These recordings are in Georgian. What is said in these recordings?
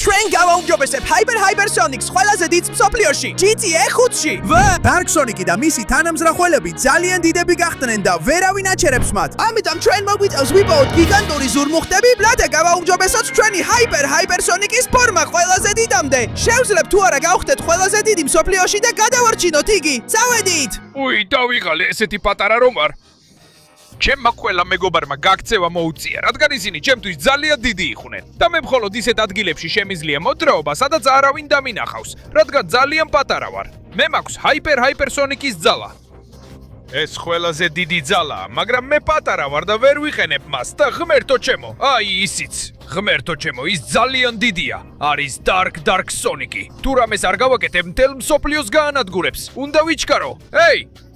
ჩვენ გავაუმჯობესებ Hypersonics ყველაზე დიდ მსოფლიოში, GTA 5-ში. Dark Sonic და მისი თანამზრახველები ძალიან დიდები გახდნენ და ვერავინ აჩერებს მათ. ამიტომ ჩვენ მოგვიწევს ვიპოვოთ გიგანტური ზურმუხტები, რათა გავაუმჯობესოთ ჩვენი Hypersonic-ის ფორმა ყველაზე დიდამდე. შევძლებთ თუ არა გავხდეთ ყველაზე დიდი მსოფლიოში და გადავარჩინოთ იგი. წავედით! უი, დავიღალე ესეთი პატარა რომ არ. ჩემმა ყველა მეგობარმა გაქცევა მოუწია, რადგან ისინი ჩემთვის ძალიან დიდი იყვნენ. და მე მხოლოდ ისეთ ადგილებში შემიძლია მოძრაობა, სადაც არავინ დამინახავს, რადგან ძალიან პატარა ვარ. მე მაქვს Hypersonic-ის ძალა. ეს ყველაზე დიდი ძალაა, მაგრამ მე პატარა ვარ და ვერ ვიყენებ მას და ღმერთო ჩემო, აი ისიც. ღმერთო ჩემო, ის ძალიან დიდია. არის Dark Sonic-ი. თუ რამეს არ გავაკეთებ, მთელ მსოფლიოს გაანადგურებს. უნდა ვიჩქარო. ეი!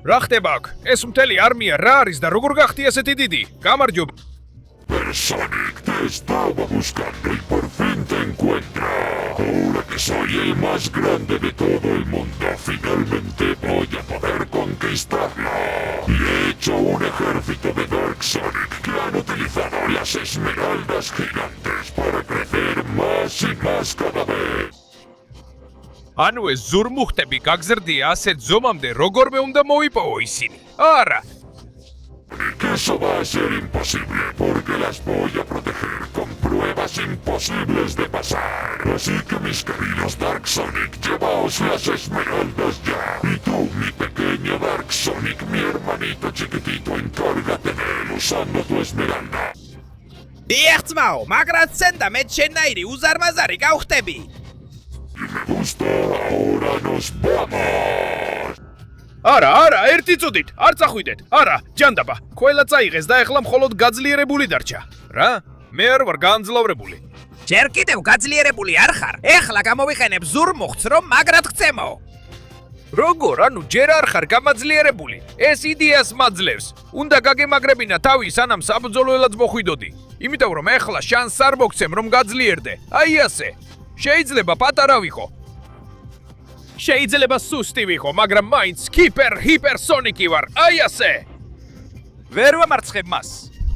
რა ხდება აქ? ეს მთელი არმია რა არის და როგორ გახდი ასეთი დიდი? გამარჯობა. Sonic te estaba buscando y por fin te encuentra. Ahora que soy el más grande de todo el mundo, finalmente voy a poder conquistarla. Y he hecho un ejército de Dark Sonic que han utilizado las esmeraldas gigantes para crecer más y más cada vez. ანუ ეს ზურმუხტები გაგზრდია ასეთ ზომამდე, როგორმე უნდა მოიპოვო ისინი. არა. Que eso va a ser imposible porque las voy a proteger con pruebas imposibles de pasar. Así que mis queridos Dark Sonic, llevaos las esmeraldas ya. Y tú, mi pequeño Dark Sonic, mi hermanito chiquitito, encárgate de él usando tu esmeralda. დიახ ძმაო, მაგრამ ცენ და მე შენაირი უზარმაზარი გავხდები. Y me gusta, ahora nos vamos. არა, ერთი წუთით, არ წახვიდეთ. არა, ჯანდაბა, ყველა წაიღეს და ეხლა მხოლოდ გაძლიერებული დარჩა. რა? მე არ ვარ განძლავრებული. ჯერ კიდევ გაძლიერებული არ ხარ. ეხლა გამოვიყენებ ზურმუხტს, რომ მაგრად გწემო. როგორ? ანუ ჯერ არ ხარ გამაძლიერებული. ეს იდეას მაძლევს. უნდა გაგემაგრებინა თავი, სანამ საბრძოლველად მოხვიდოდი. იმიტომ რომ ეხლა შანსს არ მოგცემ, რომ გაძლიერდე. აი ასე. შეიძლება პატარა ვიყო. შეიძლება სუსტი ვიყო, მაგრამ მაინც Hypersonic-ი ვარ. აი ასე. ვერ ვამარცხებ მას,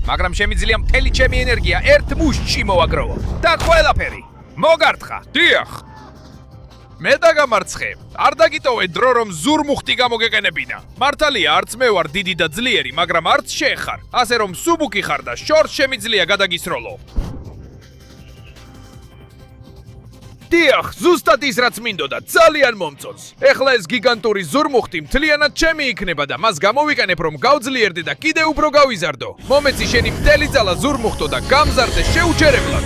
მაგრამ შემიძლია მთელი ჩემი ენერგია ერთ მუშტში მოვაგროვო. და ყველაფერი მოგარტყა. დიახ. მე დაგამარცხებ. არ დაგიტოვე დრო რომ ზურმუხტი გამოგეყენებინა. მართალია, არც მე ვარ დიდი და ძლიერი, მაგრამ არც შენ ხარ. ასე რომ სუბუქი ხარ და შორს შემიძლია გადაგისროლო. დიახ, ზუსტად ის რაც მინდოდა, ძალიან მომწონს. ეხლა ეს გიგანტური ზურმუხტი მთლიანად ჩემი იქნება და მას გამოვიყენებ რომ გავძლიერდე და კიდევ უფრო გავიზარდო. მომეცი შენი მთელი ძალა ზურმუხტო და გამზარდე შეუჩერებლად.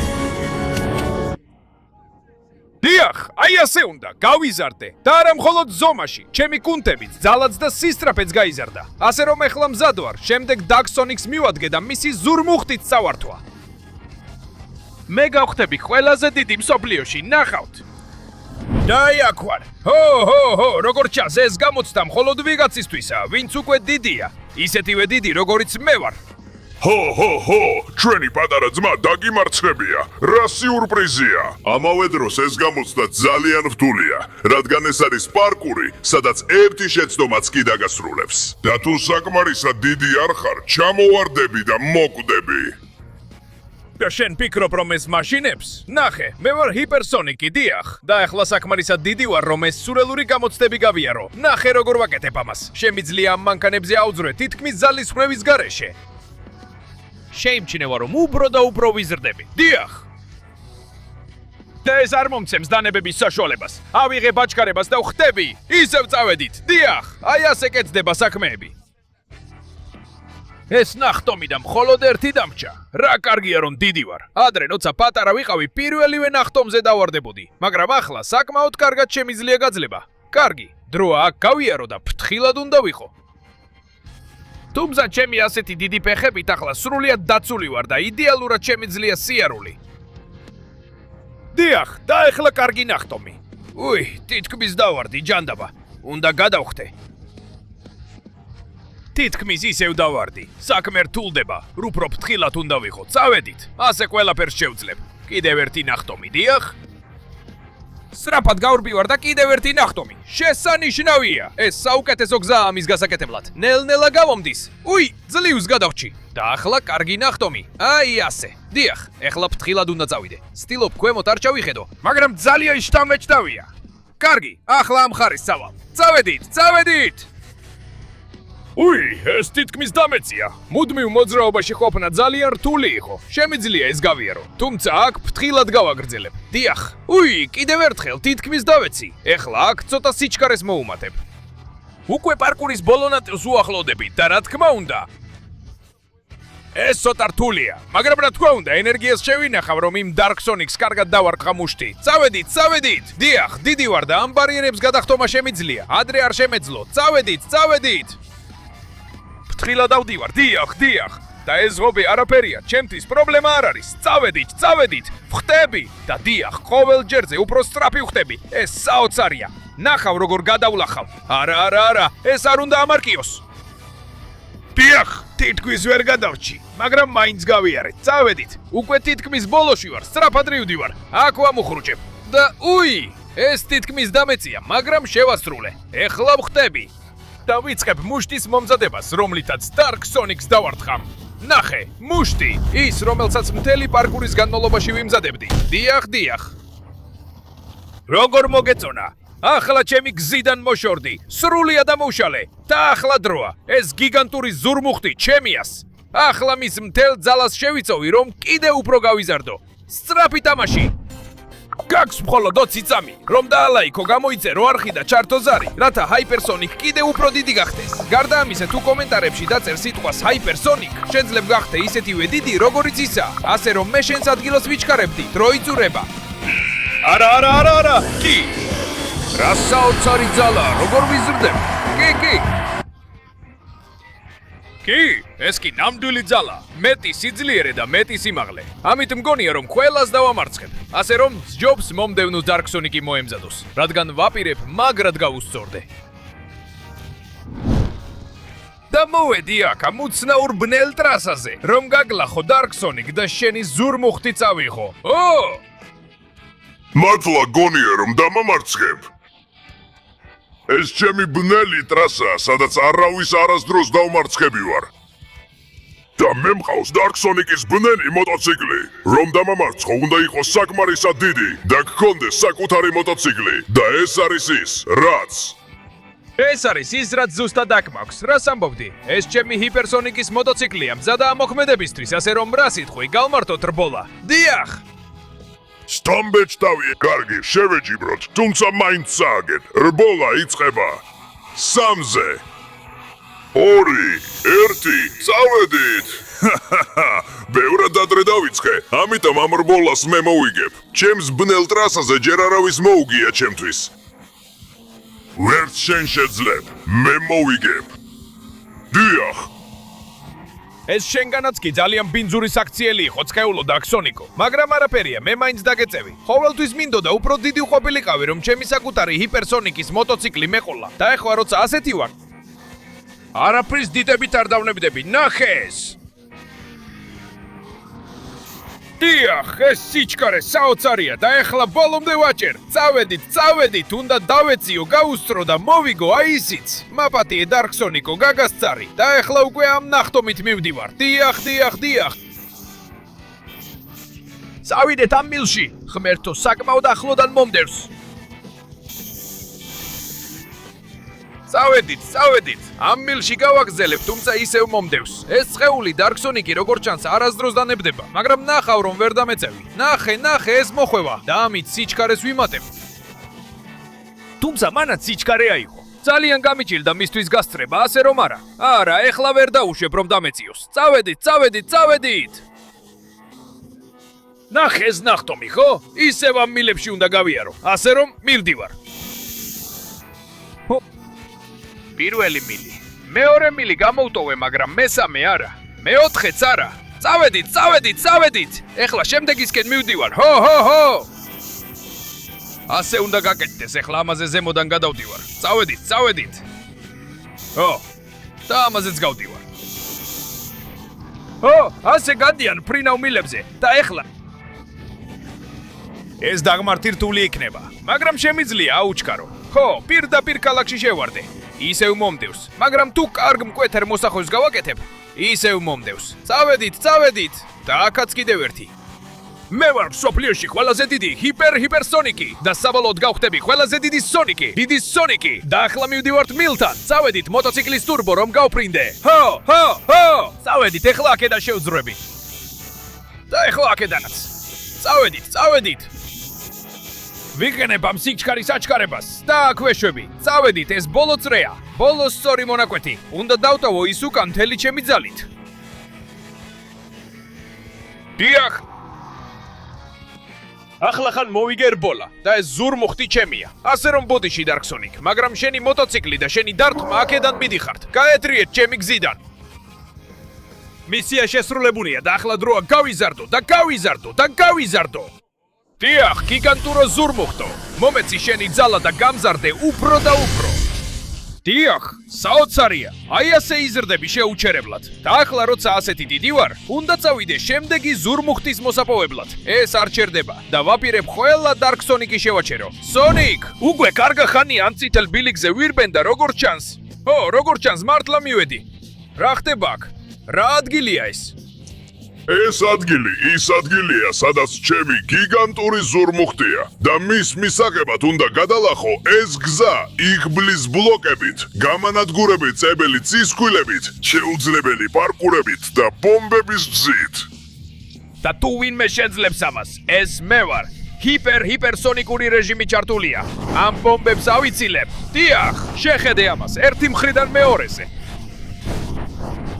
დიახ, აი ასე უნდა, გავიზარდე. და არა მხოლოდ ზომაში, ჩემი კუნთებიც, ძალაც და სისწრაფეც გაიზარდა. ასე რომ ეხლა მზად ვარ, შემდეგ Dark Sonic-ს მივადგე და მისი ზურმუხტით წავართვა. მე გავხდები ყველაზე დიდი მსოფლიოში, ნახავთ. და აქ ვარ. ჰო, როგორ ჩანს ეს გამოცდა მხოლოდ ვიღაცისთვისა, ვინც უკვე დიდია. ისეთივე დიდი, როგორიც მე ვარ. Ho, ჩვენი პატარა ძმა დაგიმარცხებია. რა სიურპრიზია. ამავე დროს ეს გამოცდა ძალიან რთულია, რადგან ეს არის პარკური, სადაც ერთი შეცდომაც კი დაგასრულებს. და თუ საკმარისად დიდი არ ხარ, ჩამოვარდები და მოკვდები. და შენ ფიქრობ რომ ეს მაშინებს? ნახე, მე ვარ Hypersonic-ი, დიახ. და ახლა საკმარისად დიდი ვარ რომ ეს სურელური გამოცდები გავიარო. ნახე როგორ ვაკეთებ ამას. შემიძლია ამ მანქანებზე აუძვრე თითქმის ძალის ხმევის გარეშე. შეიმჩნევა რომ უფრო და უფრო ვიზრდები. დიახ. და ეს არ მომცემს დანებების საშუალებას. ავიღე ბაჭკარებას და ვხდები. ისევ წავედით. დიახ. აი ასე კეთდება საქმეები. ეს ნახტომი და მხოლოდ ერთი დამჭა. რა კარგია რომ დიდი ვარ. ადრე როცა პატარა ვიყავი, პირველივე ნახტომზე დავარდებოდი, მაგრამ ახლა საკმაოდ კარგად შემიძლია გაძლება. კარგი, დროა აქ გავიარო და ფრთხილად უნდა ვიყო. თუმცა ჩემი ასეთი დიდი ფეხებით ახლა სრულიად დაცული ვარ და იდეალურად შემიძლია სიარული. დიახ, და ახლა კარგი ნახტომი. უი, თითქმის დავარდი, ჯანდაბა. უნდა გადავხდე. თითქმის ისევ დავარდი. საქმე რთულდება. უფრო ფრთხილად უნდა ვიყო. წავედით. ასე ყველაფერს შევძლებ. კიდევ ერთი ნახტომი, დიახ. სწრაფად გავრბივარ და კიდევ ერთი ნახტომი. შესანიშნავია. ეს საუკეთესო გზაა ამის გასაკეთებლად. ნელ-ნელა გავომდის. უი, ძლივს გადავრჩი. და ახლა კარგი ნახტომი. აი ასე. დიახ, ეხლა ფრთხილად უნდა წავიდე. სტილობ ქვემოთ არ ჩავიხედო, მაგრამ ძალიან შთამბეჭდავია. კარგი, ახლა ამ ხარის წავალ. წავედით. უი, ეს თითქმის დამეწია. მუდმივ მოძრაობაში ყოფნა ძალიან რთული იყო. შემიძლია ეს გავიარო. თუმცა აქ ფრთხილად გავაგრძელებ. დიახ. უი, კიდევ ერთხელ თითქმის დავეცი. ეხლა აქ ცოტა სიჩქარეს მოუმატებ. უკვე პარკურის ბოლო ნაწილს უახლოვდებით და რა თქმა უნდა, ეს ცოტა რთულია, მაგრამ რა თქმა უნდა, ენერგიას შევინახავ, რომ იმ Dark Sonic-ს კარგად დავარყა მუშტი. წავედით. დიახ, დიდი ვარ და ამ ბარიერებს გადახტომა შემიძლია. ადრე არ შემეძლო. წავედით. ფრთხილად ავდივარ. დიახ. და ეს ღობე არაფერია, ჩემთვის პრობლემა არ არის. წავედით. ვხტები და დიახ, ყოველ ჯერზე უფრო სწრაფი ვხტები. ეს საოცარია. ნახავ როგორ გადავლახავ. არა, ეს არ უნდა ამარკიოს. დიახ, თითქმის ვერ გადავრჩი, მაგრამ მაინც გავიარე. წავედით. უკვე თითქმის ბოლოში ვარ, სწრაფად რივდივარ. აქ ვამუხრუჭებ. და უი, ეს თითქმის დამეწია, მაგრამ შევასრულე. ეხლა ვხტები. და ვიწყებ მუშტის მომზადებას, რომლითაც Dark Sonic-ს დავარტყამ. ნახე, მუშტი, ის, რომელსაც მთელი პარკურის განმავლობაში ვიმზადებდი. დიახ. როგორ მოგეწონა? ახლა ჩემი გზიდან მოშორდი, სრულიად ამოუშალე და ახლა დროა. ეს გიგანტური ზურმუხტი ჩემიას. ახლა მის მთელ ძალას შევიწოვი, რომ კიდევ უფრო გავიზარდო. სწრაფი თამაში. გაქვს მხოლოდ 20 წამი, რომ დაალაიქო გამოიწერო არხი და ჩართო ზარი, რათა Hypersonic კიდევ უფრო დიდი გახდეს. გარდა ამისა, თუ კომენტარებში დაწერ სიტყვას Hypersonic, შეძლებ გახდე ისეთივე დიდი, როგორიც ისაა. ასე რომ მე შენს ადგილას ვიჩქარებდი, დრო იწურება. არა, კი. რა საოცარი ძალა, როგორ ვიზრდებ? კი, ეს კი ნამდვილი ძალა, მეტი სიძლიერე და მეტი სიმაღლე. ამით მგონია, რომ ყველას დავამარცხებ. ასე რომ, სჯობს მომდევნო Dark Sonic-ი მოემზადოს, რადგან ვაპირებ მაგრად გავუსწორდე. და მოვედი აქ ამ უცნაურ ბნელ ტრასაზე, რომ გაგლახო Dark Sonic და შენი ზურმუხტი წავიღო. მართლა გონია რომ დამამარცხებ? ეს ჩემი ბნელი ტრასაა, სადაც არავის არასდროს დავმარცხები ვარ. და მე მყავს Dark Sonic-ის ბნელი მოტოციკლი. რომ დამამარცხო, უნდა იყოს საკმარისად დიდი და გქონდეს საკუთარი მოტოციკლი. და ეს არის ის, რაც. ეს არის ის, რაც ზუსტად აქ მაქვს. რას ამბობდი? ეს ჩემი Hypersonic-ის მოტოციკლია, მზადა ამოქმედებისთვის, ასე რომ რა სიტყვი, გავმართოთ რბოლა. დიახ! სტამბეჭდავი, კარგი, შევეჯიბროთ, თუმცა მაინც სააგეთ. რბოლა იწყება. 3-ზე. 2, 1, წავედით! ბევრად ადრე დავიწყე, ამიტომ ამ რბოლას მე მოვიგებ. ჩემს ბნელ ტრასაზე ჯერ არავის მოუგია ჩემთვის. ვერც შენ შეძლებ, მე მოვიგებ. დიახ! ეს შენგანაც კი ძალიან ბინძური საქციელი იყო, ცხეულო Dark Sonic-ო. მაგრამ არაფერია, მე მაინც დაგეწევი. ყოველთვის მინდოდა უფრო დიდი ყოფილიყავი, რომ ჩემი საკუთარი Hypersonic-ის მოტოციკლი მეყოლა. და ეხლა როცა ასეთი ვარ, არაფრის დიდებით არ დავნებდები. ნახე ეს! დიახ, ეს სიჩქარე საოცარია და ეხლა ბოლომდე ვაჭერ. წავედით, უნდა დავეციო, გავუსწრო და მოვიგო აი ისიც. მაპატიე Dark Sonic-ო, გაგასწარი და ეხლა უკვე ამ ნახტომით მივდივარ. დიახ. წავიდეთ ამ მილში, ღმერთო, საკმაოდ ახლოდან მომდევს. წავედით. ამ მილში გავაგზელებ, თუმცა ისევ მომდევს. ეს ცხეული Dark Sonic-ი როგორც ჩანს არასდროს დანებდება, მაგრამ ნახავ რომ ვერ დამეწევი. ნახე, ეს მოხვევა და ამით სიჩქარეს ვიმატებ. თუმცა მანაც სიჩქარე აიღო. ძალიან გამიჭირდა მისთვის გასწრება, ასე რომ არა, ეხლა ვერ დაუშვებ რომ დამეციოს. წავედით. ნახე ეს ნახტომი, ხო? ისევ ამ მილებში უნდა გავიარო, ასე რომ მივდივარ. პირველი მილი. მეორე მილი გამოვტოვე, მაგრამ მესამე არა. მეოთხეც არა. წავედით. ეხლა შემდეგისკენ მივდივარ. ჰო. ასე უნდა გაკეთდეს, ეხლა ამაზე ზემოდან გადავდივარ. წავედით. ჰო. და ამაზეც გავდივარ. ჰო, ასე გადიან ფრინავ მილებზე და ეხლა ეს დაღმართი რთული იქნება, მაგრამ შემიძლია აუჩქარო. ხო, პირდაპირ ქალაქში შევარდე. ისევ მომდევს, მაგრამ თუ კარგ მკვეთარ მოსახვევს გავაკეთებ, ისევ მომდევს. წავედით და აქაც კიდევ ერთი. მე ვარ მსოფლიოში ყველაზე დიდი ჰიპერსონიკი და საბოლოოდ გავხდები ყველაზე დიდი სონიკი, დიდი სონიკი და ახლა მივდივართ მილთან. წავედით მოტოციკლის ტურბო რომ გავფრინდე. ხო! წავედით, ეხლა აქედან შევძრები. და ეხლა აქედანაც. წავედით. ვიყენებ ამ სიჩქარის აჩქარებას და აქ ვეშვები. წავედით, ეს ბოლო წრეა. ბოლოს სწორი მონაკვეთი. უნდა დავტოვო ის უკან მთელი ჩემი ძალით. დიახ. ახლა ხან მოვიგერბოლა და ეს ზურმუხტი ჩემია. ასე რომ ბოდიში Dark Sonic, მაგრამ შენი მოტოციკლი და შენი დარტყმა აქედან მიდიხართ. გაეთრიეთ ჩემი გზიდან. მისია შესრულებულია და ახლა დროა გავიზარდო. დიახ, გიგანტურო ზურმუხტო. მომეცი შენი ძალა და გამზარდე უფრო და უფრო. დიახ, საოცარია. აი ასე იზრდები შეუჩერებლად. და ახლა როცა ასეთი დიდი ვარ, უნდა წავიდე შემდეგი ზურმუხტის მოსაპოვებლად. ეს არ ჩერდება და ვაპირებ ყველა Dark Sonic-ი შევაჩერო. Sonic, უკვე კარგა ხანია ამ წითელ ბილიკზე ვირბენ და როგორც ჩანს. როგორც ჩანს, მართლა მივედი. რა ხდება აქ? რა ადგილია ეს? ეს ადგილი ის ადგილია, სადაც ჩემი გიგანტური ზურმუხტია და მის მისაღებად უნდა გადალახო ეს გზა იღბლის ბლოკებით, გამანადგურებით წებელი წისქვილებით, შეუძლებელი პარკურებით და ბომბების გზით. და თუ ვინმე შეძლებს ამას, ეს მე ვარ. ჰიპერსონიკური რეჟიმი ჩართულია. ამ ბომბებს ავიცილებ. დიახ, შეხედე ამას, ერთი მხრიდან მეორეზე.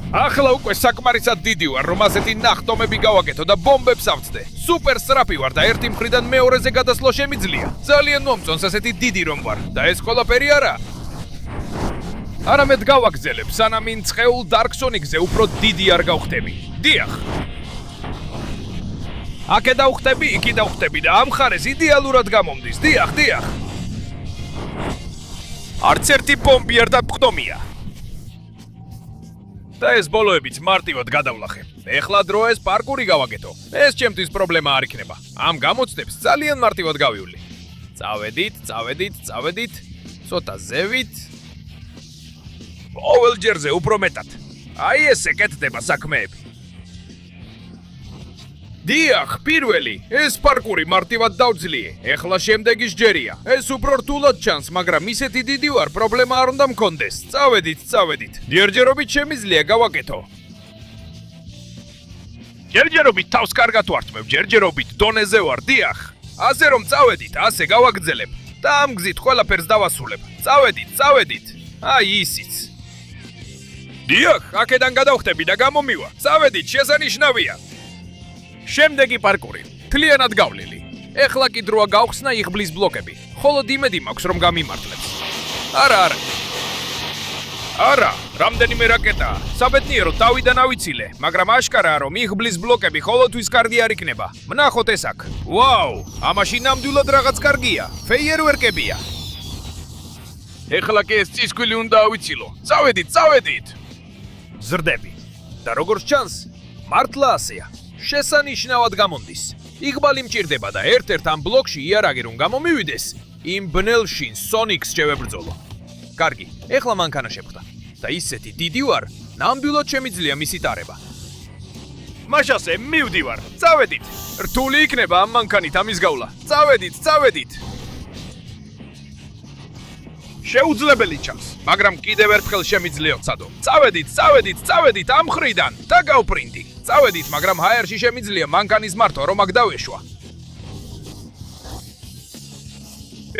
ახლა უკვე საკმარისად დიდი ვარ, რომ ასეთი ნახტომები გავაკეთო და ბომბებს ავწდე. სუპერ სწრაფი ვარ და ერთი მხრიდან მეორეზე გადასვლა შემიძლია. ძალიან მომწონს ასეთი დიდი რომ ვარ და ეს ყველაფერი არა. არამედ გავაგზელებ, სანამ იმ ცხეულ Dark Sonic-ზე უფრო დიდი არ გავხდები. დიახ. აქე დავხდები, იქი დავხდები და ამ ხარეს იდეალურად გამომდის. დიახ. არც ერთი ბომბი არ დაგხდომია. და ეს ბოლოებიც მარტივად გადავლახე. ეხლა დროა ეს პარკური გავაკეთო. ეს ჩემთვის პრობლემა არ იქნება. ამ გამოცდებს ძალიან მარტივად გავივლი. წავედით. ცოტა ზევით. ყოველ ჯერზე უფრო მეტად. აი ესე კეთდება საქმეები. დიახ, პირველი, ეს პარკური მარტივად დავძლიე. ეხლა შემდეგი სჯერია. ეს უფრო რთულად ჩანს, მაგრამ ისეთი დიდი ვარ, პრობლემა არ უნდა მქონდეს. წავედით. ჯერჯერობით შემიძლია გავაკეთო. ჯერჯერობით თავს კარგად ვართმევ, ჯერჯერობით დონეზე ვარ, დიახ. ასე რომ წავედით, ასე გავაგრძელებ და ამ გზით ყველაფერს დავასრულებ. წავედით. აი ისიც. დიახ, აქედან გადავხდები და გამომივა. წავედით, შესანიშნავია. შემდეგი პარკური. თლიანად გავლილი. ეხლა კი დროა გავხსნა იღბლის ბლოკები. ხოლო იმედი მაქვს რომ გამიმართლებს. არა, რამდენიმე რაკეტაა. საბედნიეროდ თავიდან ავიცილე, მაგრამ აშკარაა რომ იღბლის ბლოკები ყოველთვის კარგი არ იქნება. ვნახოთ ეს აქ. ვაუ, ამაში ნამდვილად რაღაც კარგია. ფეიერვერკებია. ეხლა კი ეს წისქვილი უნდა ავიცილო. წავედით. ზრდები. და როგორც ჩანს, მართლა ასეა. შესანიშნავად გამონდის. იღბალი მჭირდება და ერთ-ერთ ამ ბლოკში იარაღი რომ გამომივიდეს, იმ ბნელში Sonic-ს შევებრძოლო. კარგი, ეხლა მანქანა შეხვდა. და ისეთი დიდი ვარ, ნამდვილად შემიძლია მისი ტარება. მაშასე, მივდივარ. წავედით. რთული იქნება ამ მანქანით ამის გავლა. წავედით. შეუძლებელი ჩანს, მაგრამ კიდევ ერთხელ შემიძლია ვცადო. წავედით ამ მხრიდან და გავფრინდი. წავედით, მაგრამ ჰაერში შემიძლია მანქანის მართვა რომ აქ დავეშვა.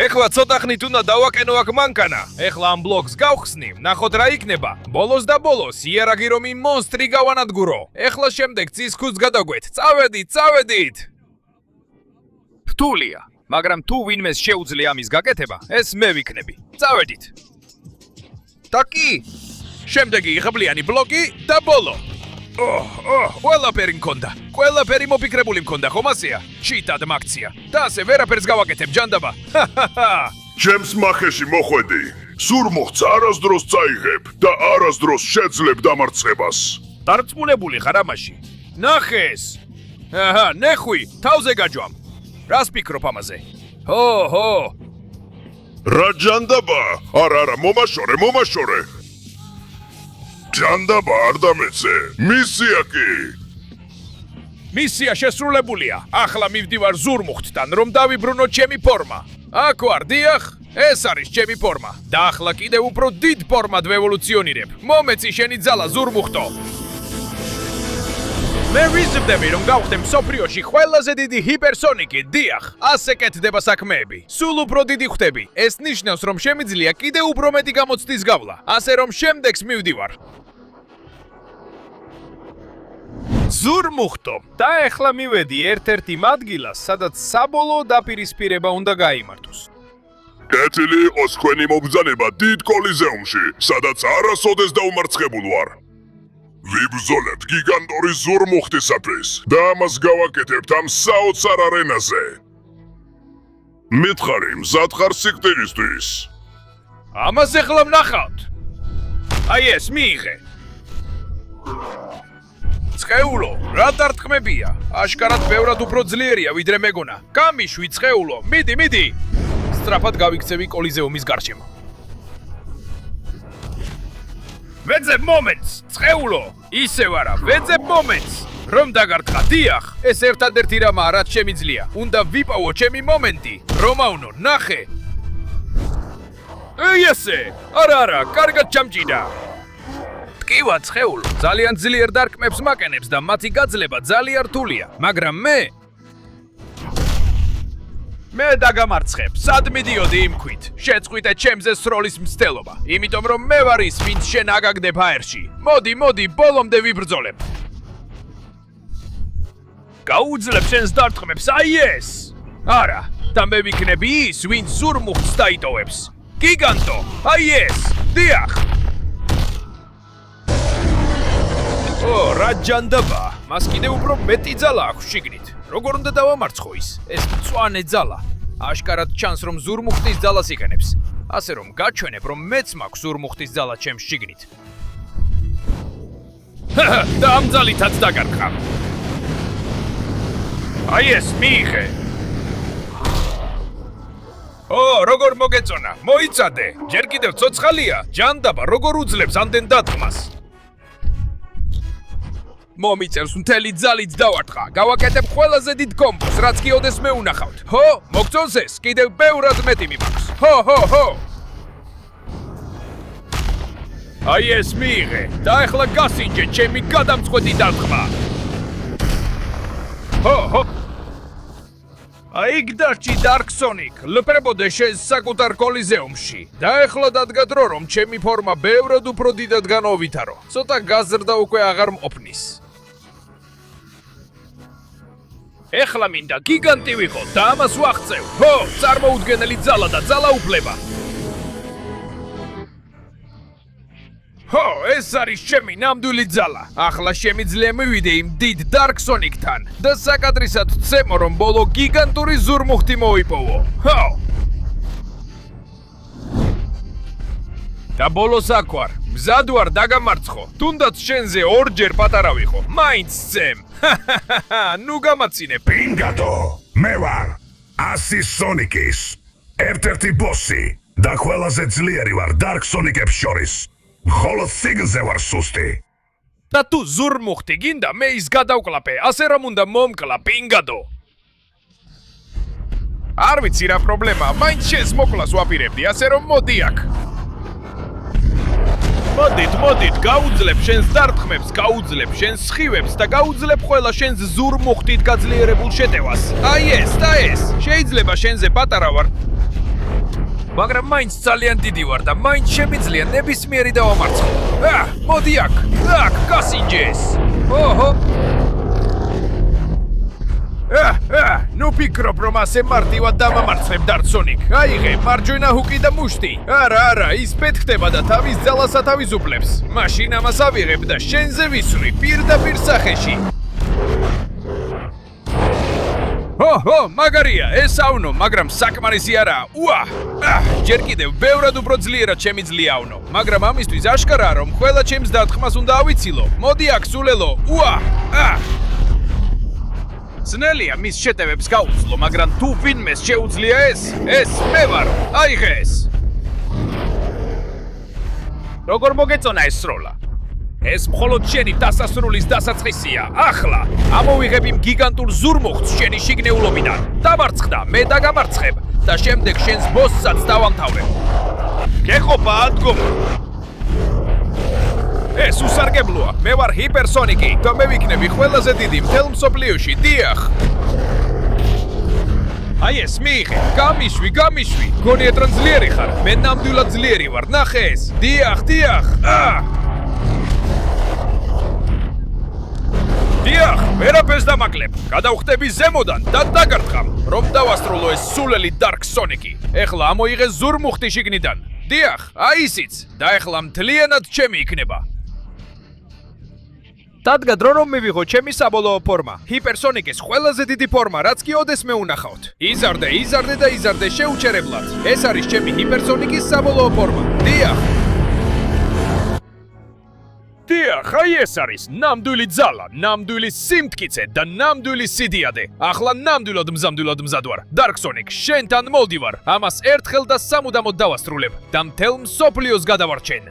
ეხლა ცოტა ხნით უნდა დავაკენო აქ მანქანა. ეხლა ამ ბლოკს გავხსნი, ნახოთ რა იქნება. ბოლოს იარაღი რომ იმ მონსტრი გავანადგურო. ეხლა შემდეგ წისქვილს გადაგვეთ. წავედით. რთულია, მაგრამ თუ ვინმეს შეუძლია ამის გაკეთება, ეს მე ვიქნები. წავედით. და კი, შემდეგი იღბლიანი ბლოკი და ბოლო. ყველაფერი მქონდა. ყველაფერი მოფიქრებული მქონდა, ხომ ასეა? ჩიტად მაქცია. და ასე ვერაფერს გავაკეთებ, ჯანდაბა. ჩემს მახეში მოხვედი. ზურმუხტს არასდროს წაიღებ და არასდროს შეძლებ დამარცხებას. დარწმუნებული ხარ ამაში? ნახეს. ნეხვი, თავზე გაჯვამ. რას ფიქრობ ამაზე? ჰო. რა ჯანდაბა? არა, მომაშორე. ჯანდაბა არ დამეცე. მისია კი. მისია შესრულებულია. ახლა მივდივარ ზურმუხტთან, რომ დავიბრუნო ჩემი ფორმა. აქ ვარ, დიახ. ეს არის ჩემი ფორმა. და ახლა კიდევ უფრო დიდ ფორმად ვევოლუციონირებ. მომეცი შენი ძალა ზურმუხტო. მე ვიზრდები, რომ გავხდე მსოფლიოში ყველაზე დიდი ჰიპერსონიკი, დიახ, ასე კეთდება საქმეები. სულ უფრო დიდი ხდები. ეს ნიშნავს, რომ შემიძლია კიდევ უფრო მეტი გამოცდის გავლა. ასე რომ შემდეგს მივდივარ. ზურმუხტო, და ეხლა მივედი ერთ-ერთ იმ ადგილას, სადაც საბოლოო დაპირისპირება უნდა გაიმართოს. კეთილი იყოს თქვენი მობრძანება დიდ კოლიზეუმში, სადაც არასოდეს დაუმარცხებულ ვარ. ვიბრძოლებთ გიგანტური ზურმუხტისათვის და ამას გავაკეთებთ ამ საოცარ არენაზე. მითხარი, მზად ხარ სიკვდილისთვის? ამას ეხლა ვნახავთ. აი ეს მიიღე. ცხეულო, რა დარტყმებია? აშკარად ბევრად უფრო ძლიერია, ვიდრე მეგონა. გამიშვი ცხეულო, მიდი. სწრაფად გავიქცევი კოლიზეუმის გარშემო. ვეძებ მომენტს, ცხეულო! ისევ არა, ვეძებ მომენტს! რომ დაგარტყა, დიახ, ეს ერთადერთი რამაა, რაც შემიძლია. უნდა ვიპოვო ჩემი მომენტი. რომავნო, ნახე! ეი ესე! არა, კარგად ჩამჭიდა! ტკივა, ცხეულო, ძალიან ძლიერ დარკმებს მაკენებს და მათი გაძლება ძალიან რთულია, მაგრამ მე დაგამარცხებ, სად მიდიოდი იმქვით, შეწყვიტე ჩემზე სროლის მცდელობა, იმიტომ რომ მე ვარ ის, ვინც შენ აგაგდებ აერში. მოდი, ბოლომდე ვიბრძოლებ. გაუძლებ შენს დარტყმებს, აი ეს! არა, და მე ვიქნები ის, ვინც ზურმუხტს დაიტოვებს. გიგანტო, აი ეს! დიახ! რა ჯანდაბა, მას კიდევ უფრო მეტი ძალა აქვს შიგნით. როგორ უნდა დავამარცხო ის? ეს მწვანე ძალა. აშკარად ჩანს, რომ ზურმუხტის ძალას იყენებს. ასე რომ გაჩვენებ, რომ მეც მაქვს ზურმუხტის ძალა ჩემს შიგნით. და ამ ძალითაც დაგარყა. აი ეს, მიიღე. როგორ მოგეწონა? მოიცადე. ჯერ კიდევ ცოცხალია. ჯანდაბა როგორ უძლებს ამდენ დარტყმას? მომიწევს მთელი ძალით დავარტყა. გავაკეთებ ყველაზე დიდ კომბოს, რაც კი ოდეს მეუნახავთ. ჰო, მოგწონს ეს? კიდევ ბევრად მეტი მიმაქვს. ჰო. აი ეს მიიღე. და ახლა გასინჯე ჩემი გადამწყვეტი დარტყმა. ჰო. აი გდარჩი Dark Sonic, ლპრებოდე შენს საკუთარ კოლიზეუმში. და ახლა დადგა დრო, რომ ჩემი ფორმა ბევრად უფრო დიდად განავითარო. ცოტა გაზრდა უკვე აღარ მყოფნის. ეხლა მინდა გიგანტი ვიყო და ამას ვაღწევ. ჰო, წარმოუდგენელი ძალა და ძალაუფლება. ჰო, ეს არის ჩემი ნამდვილი ძალა. ახლა შემიძლია მივიდე იმ დიდ Dark Sonic-თან და საკადრისად ვცემო, რომ ბოლო გიგანტური ზურმუხტი მოიპოვო. ჰო! და ბოლოს აქ ვარ. მზად ვარ დაგამარცხო. თუნდაც შენზე ორჯერ პატარა ვიყო. მაინც წემ. ნუ გამაცინე. პინგადო, მე ვარ ასი სონიკის ერთ-ერთი ბოსი და ყველაზე ძლიერი ვარ Dark Sonic-ებს შორის. ხოლო სიგნზე ვარ სუსტი. და თუ ზურმუხტი გინდა, მე ის გადავკლაპე, ასე რომ უნდა მომკლა, პინგადო. არ ვიცი რა პრობლემაა, მაინც შენს მოკვლას ვაპირებდი, ასე რომ მოდი აქ. მოდით, გაუძლებ შენს დარტყმებს, გაუძლებ შენს სხივებს და გაუძლებ ყველა შენს ზურმუხტით გაძლიერებულ შეტევას. აი ეს და ეს, შეიძლება შენზე პატარა ვარ, მაგრამ მაინც ძალიან დიდი ვარ და მაინც შემიძლია ნებისმიერი დავამარცხო. მოდი აქ, გასინჯეს. ოჰო. ნუ ფიქრობ, რომ ასე მარტივად დავამარცხებ Dark Sonic. აიღე, მარჯვენა ჰუკი და მუშტი. არა, ის პეთქდება და თავის ძალას ათავისუფლებს. მაშინ ამას ავიღებ და შენზე ვისვრი პირდაპირ სახეში. ჰო, მაგარია, ეს ავნო, მაგრამ საკმარისი არაა. ჯერ კიდევ ბევრად უფრო ძლიერად შემიძლია ავნო, მაგრამ ამისთვის აშკარაა, რომ ყველა ჩემს დარტყმას უნდა ავიცილო. მოდი აქ, სულელო. ძნელია მის შეტევებს გაუძლო, მაგრამ თუ ვინმეს შეუძლია ეს მე ვარ. აიღე ეს. როგორ მოგეწონა ეს სროლა? ეს მხოლოდ შენი დასასრულის დასაწყისია. ახლა ამოვიღებ იმ გიგანტურ ზურმუხტს შენი შიგნეულობიდან. დამარცხდა, მე დაგამარცხებ და შემდეგ შენს ბოსსაც დავამთავრებ. გეყოფა ადგომა. ეს უსარგებლოა. მე ვარ ჰიპერსონიკი და მე ვიქნები ყველაზე დიდი მთელ მსოფლიოში. დიახ. აი ეს მიიღე. გამიშვი. გონიათ რომ ძლიერი ხარ. მე ნამდვილად ძლიერი ვარ. ნახე ეს. დიახ. დიახ, ვერაფერს დამაკლებ. გადავხტები ზემოდან და დაგარტყამ, რომ დავასრულო ეს სულელი Dark Sonic-ი. ეხლა ამოიღე ზურმუხტი შიგნიდან. დიახ, აი ისიც. და ეხლა მთლიანად ჩემი იქნება. დადგა დრო რომ მივიღო ჩემი საბოლოო ფორმა. ჰიპერსონიკის ყველაზე დიდი ფორმა, რაც კი ოდესმე უნახავთ. იზარდე და იზარდე შეუჩერებლად. ეს არის ჩემი ჰიპერსონიკის საბოლოო ფორმა. დიახ, აი ეს არის ნამდვილი ძალა, ნამდვილი სიმტკიცე და ნამდვილი სიდიადე. ახლა ნამდვილად მზად ვარ. Dark Sonic, შენთან მოვდივარ. ამას ერთხელ და სამუდამოდ დავასრულებ და მთელ მსოფლიოს გადავარჩენ.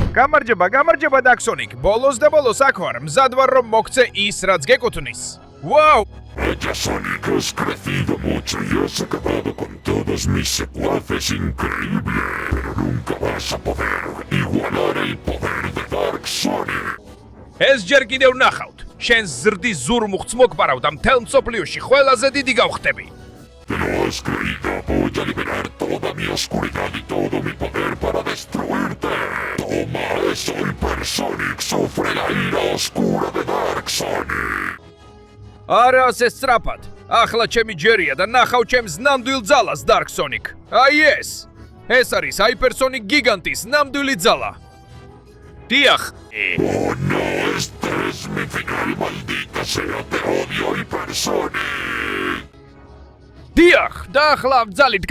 გამარჯობა Dark Sonic. ბოლოს აქ ვარ. მზად ვარ რომ მოგცე ის, რაც გეკუთვნის. Wow! Ella Sonic has crecido mucho y has acabado con todos mis secuaces increíble, pero nunca vas a poder igualar el poder de Dark Sonic. ეს ჯერ კიდევ ნახავთ. შენ ზრდის ზურმუხტს მოგპარავ და მთელ მსოფლიოში ყველაზე დიდი გავხტები. Te lo has creído, voy a liberar toda mi oscuridad y todo mi poder para destruirte. Toma eso, Hypersonic, sufre la ira oscura de Dark Sonic. არა ასე სწრაფად. ახლა ჩემი ჯერია და ნახავ ჩემს ნამდვილ ძალას Dark Sonic. აი ეს. ეს არის Hypersonic გიგანტის ნამდვილი ძალა. დიახ. Oh no, este es mi final, maldita sea, te odio, Hypersonic. დიახ, და ახლა ძალით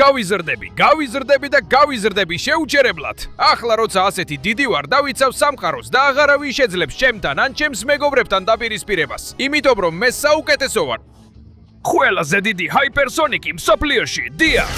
გავიზრდები შეუჩერებლად. ახლა როცა ასეთი დიდი ვარ, დავიცავ სამყაროს და აღარავის შეძლებს ჩემთან ან ჩემს მეგობრებთან დაპირისპირებას. იმიტომ რომ მე საუკეთესო ვარ. ყველაზე დიდი Hypersonic-ი მსოფლიოში. დიახ.